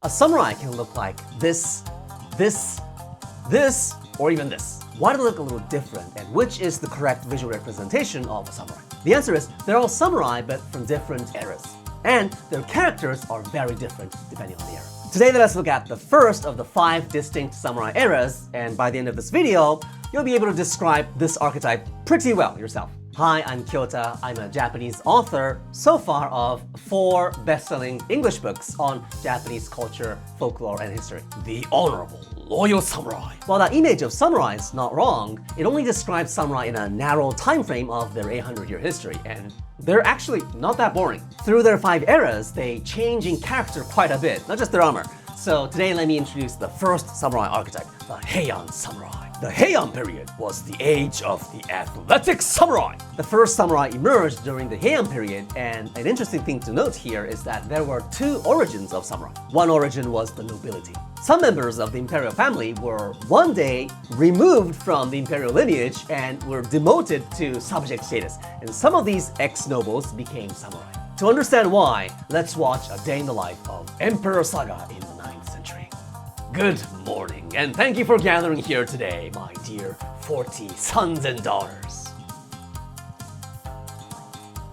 A samurai can look like this, or even this. Why do they look a little different, and which is the correct visual representation of a samurai? The answer is, they're all samurai, but from different eras. And their characters are very different depending on the era. Today, let us look at the first of the 5 distinct samurai eras, and by the end of this video, you'll be able to describe this archetype pretty well yourself. Hi, I'm Kyota. I'm a Japanese author so far of 4 best-selling English books on Japanese culture, folklore, and history. The Honorable Loyal Samurai. While that image of samurai is not wrong, it only describes samurai in a narrow time frame of their 800-year history, and they're actually not that boring. Through their 5 eras, they change in character quite a bit, not just their armor. So today, let me introduce the first samurai archetype, the Heian Samurai. The Heian Period was the age of the athletic samurai. The first samurai emerged during the Heian Period, and an interesting thing to note here is that there were 2 origins of samurai. One origin was the nobility. Some members of the imperial family were one day removed from the imperial lineage and were demoted to subject status, and some of these ex-nobles became samurai. To understand why, let's watch a day in the life of Emperor Saga in the 9th century. Good morning, and thank you for gathering here today, my dear 40 sons and daughters.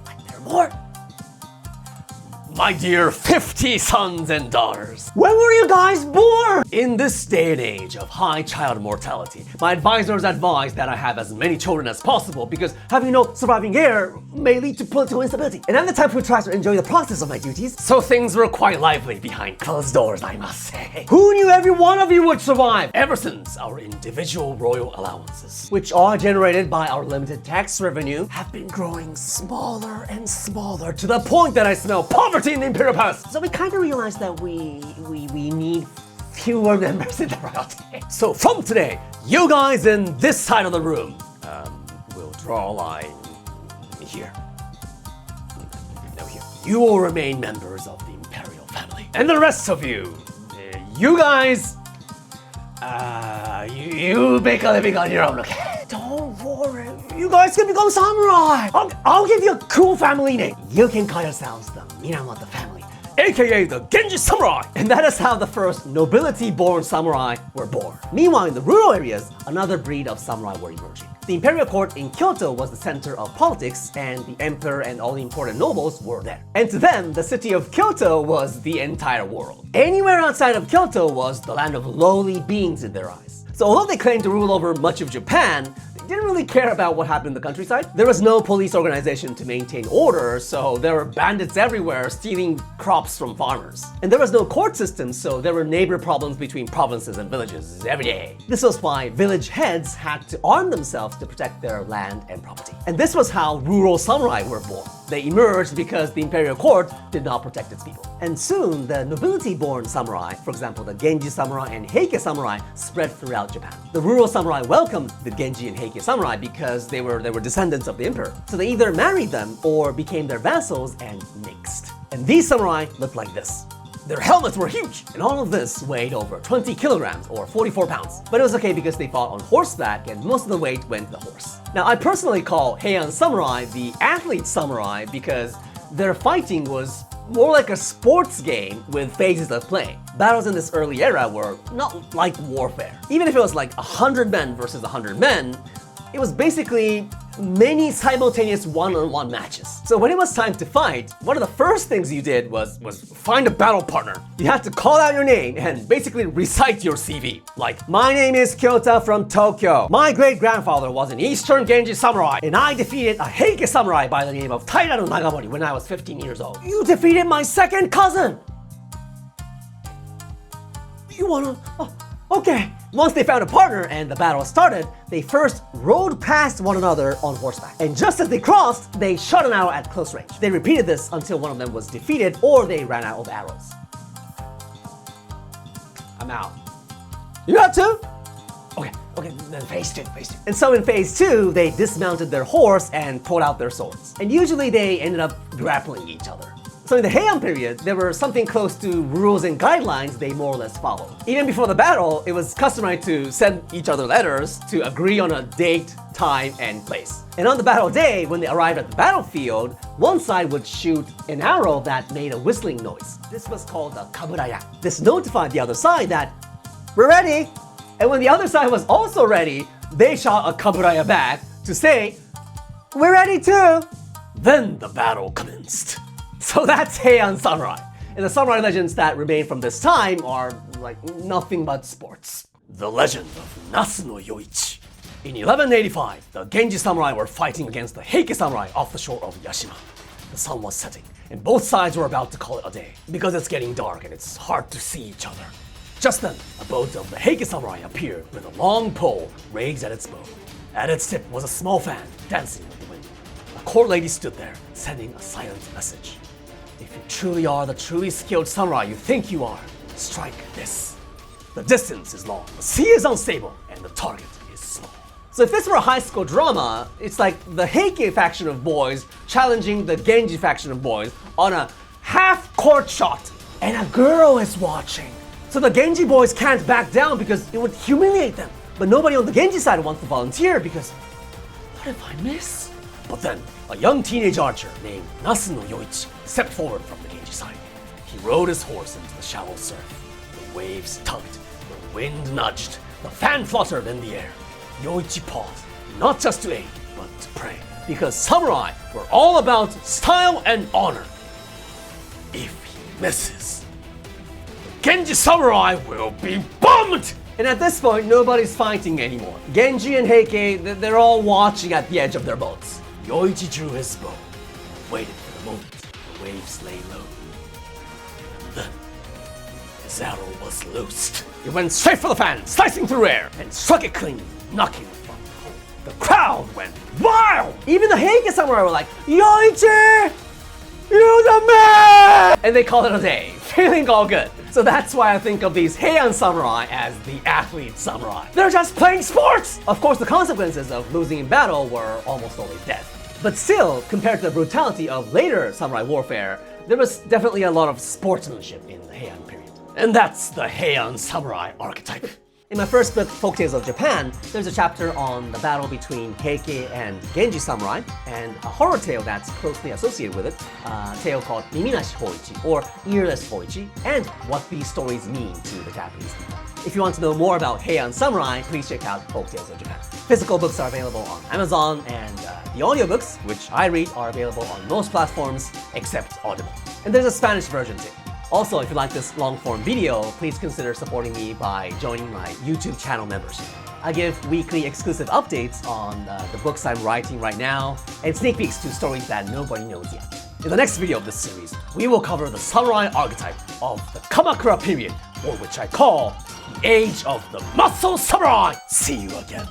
Like there are more? My dear 50 sons and daughters. When were you guys born? In this day and age of high child mortality, my advisors advise that I have as many children as possible because having no surviving heir may lead to political instability. And I'm the type who tries to enjoy the process of my duties, so things were quite lively behind closed doors, I must say. Who knew every one of you would survive? Ever since our individual royal allowances, which are generated by our limited tax revenue, have been growing smaller and smaller to the point that I smell poverty in the imperial palace. So we kind of realized that we need fewer members in the royalty. So from today, you guys in this side of the room will draw a line here. No, here. You will remain members of the imperial family. And the rest of you, you guys, you make a living on your own, okay? Don't worry, you guys can become samurai. I'll give you a cool family name. You can call yourselves the Minamoto family, aka the Genji Samurai. And that is how the first nobility-born samurai were born. Meanwhile, in the rural areas, another breed of samurai were emerging. The imperial court in Kyoto was the center of politics, and the emperor and all the important nobles were there. And to them, the city of Kyoto was the entire world. Anywhere outside of Kyoto was the land of lowly beings in their eyes. So although they claimed to rule over much of Japan, they didn't really care about what happened in the countryside. There was no police organization to maintain order, so there were bandits everywhere stealing crops from farmers. And there was no court system, so there were neighbor problems between provinces and villages every day. This was why village heads had to arm themselves to protect their land and property. And this was how rural samurai were born. They emerged because the imperial court did not protect its people. And soon, the nobility-born samurai, for example, the Genji Samurai and Heike Samurai, spread throughout Japan. The rural samurai welcomed the Genji and Heike Samurai because they were descendants of the emperor. So they either married them or became their vassals and mixed. And these samurai looked like this. Their helmets were huge, and all of this weighed over 20 kilograms or 44 pounds. But it was okay because they fought on horseback and most of the weight went to the horse. Now, I personally call Heian Samurai the athlete samurai because their fighting was more like a sports game with phases of play. Battles in this early era were not like warfare. Even if it was like 100 men versus 100 men, it was basically many simultaneous one-on-one matches. So when it was time to fight, one of the first things you did was find a battle partner. You had to call out your name and basically recite your CV. Like, my name is Kyota from Tokyo. My great-grandfather was an Eastern Genji Samurai, and I defeated a Heike Samurai by the name of Taira no Nagamori when I was 15 years old. You defeated my second cousin! You wanna... Oh, okay. Once they found a partner and the battle started, they first rode past one another on horseback. And just as they crossed, they shot an arrow at close range. They repeated this until one of them was defeated or they ran out of arrows. I'm out. You got 2? Okay, then phase 2. And so in phase 2, they dismounted their horse and pulled out their swords. And usually they ended up grappling each other. So in the Heian period, there were something close to rules and guidelines they more or less followed. Even before the battle, it was customary to send each other letters to agree on a date, time, and place. And on the battle day, when they arrived at the battlefield, one side would shoot an arrow that made a whistling noise. This was called a kaburaya. This notified the other side that, we're ready! And when the other side was also ready, they shot a kaburaya back to say, we're ready too! Then the battle commenced. So that's Heian Samurai. And the samurai legends that remain from this time are like nothing but sports. The legend of Nasu Yoichi. In 1185, the Genji samurai were fighting against the Heian Samurai off the shore of Yashima. The sun was setting, and both sides were about to call it a day, because it's getting dark and it's hard to see each other. Just then, a boat of the Heian Samurai appeared with a long pole raised at its bow. At its tip was a small fan dancing with the wind. A court lady stood there, sending a silent message. If you truly are the truly skilled samurai you think you are, strike this. The distance is long, the sea is unstable, and the target is small. So if this were a high school drama, it's like the Heike faction of boys challenging the Genji faction of boys on a half-court shot. And a girl is watching. So the Genji boys can't back down because it would humiliate them. But nobody on the Genji side wants to volunteer because, what if I miss? But then, a young teenage archer named Nasu Yoichi stepped forward from the Genji side. He rode his horse into the shallow surf. The waves tugged, the wind nudged, the fan fluttered in the air. Yoichi paused, not just to aim, but to pray. Because samurai were all about style and honor. If he misses, the Genji samurai will be bummed! And at this point, nobody's fighting anymore. Genji and Heike, they're all watching at the edge of their boats. Yoichi drew his bow, waited for the moment the waves lay low. And then, his arrow was loosed. It went straight for the fan, slicing through air, and struck it clean, knocking it from the pole. The crowd went wild! Even the Heike samurai were like, Yoichi! You're the man! And they called it a day, feeling all good. So that's why I think of these Heian samurai as the athlete samurai. They're just playing sports! Of course, the consequences of losing in battle were almost always death. But still, compared to the brutality of later samurai warfare, there was definitely a lot of sportsmanship in the Heian period. And that's the Heian Samurai archetype. In my first book, Folktales of Japan, there's a chapter on the battle between Heike and Genji samurai, and a horror tale that's closely associated with it, a tale called Miminashi Hoichi, or Earless Hoichi, and what these stories mean to the Japanese people. If you want to know more about Heian Samurai, please check out Folktales of Japan. Physical books are available on Amazon, and the audiobooks, which I read, are available on most platforms except Audible. And there's a Spanish version too. Also, if you like this long-form video, please consider supporting me by joining my YouTube channel membership. I give weekly exclusive updates on the books I'm writing right now, and sneak peeks to stories that nobody knows yet. In the next video of this series, we will cover the samurai archetype of the Kamakura period, or which I call the Age of the Muscle Samurai. See you again.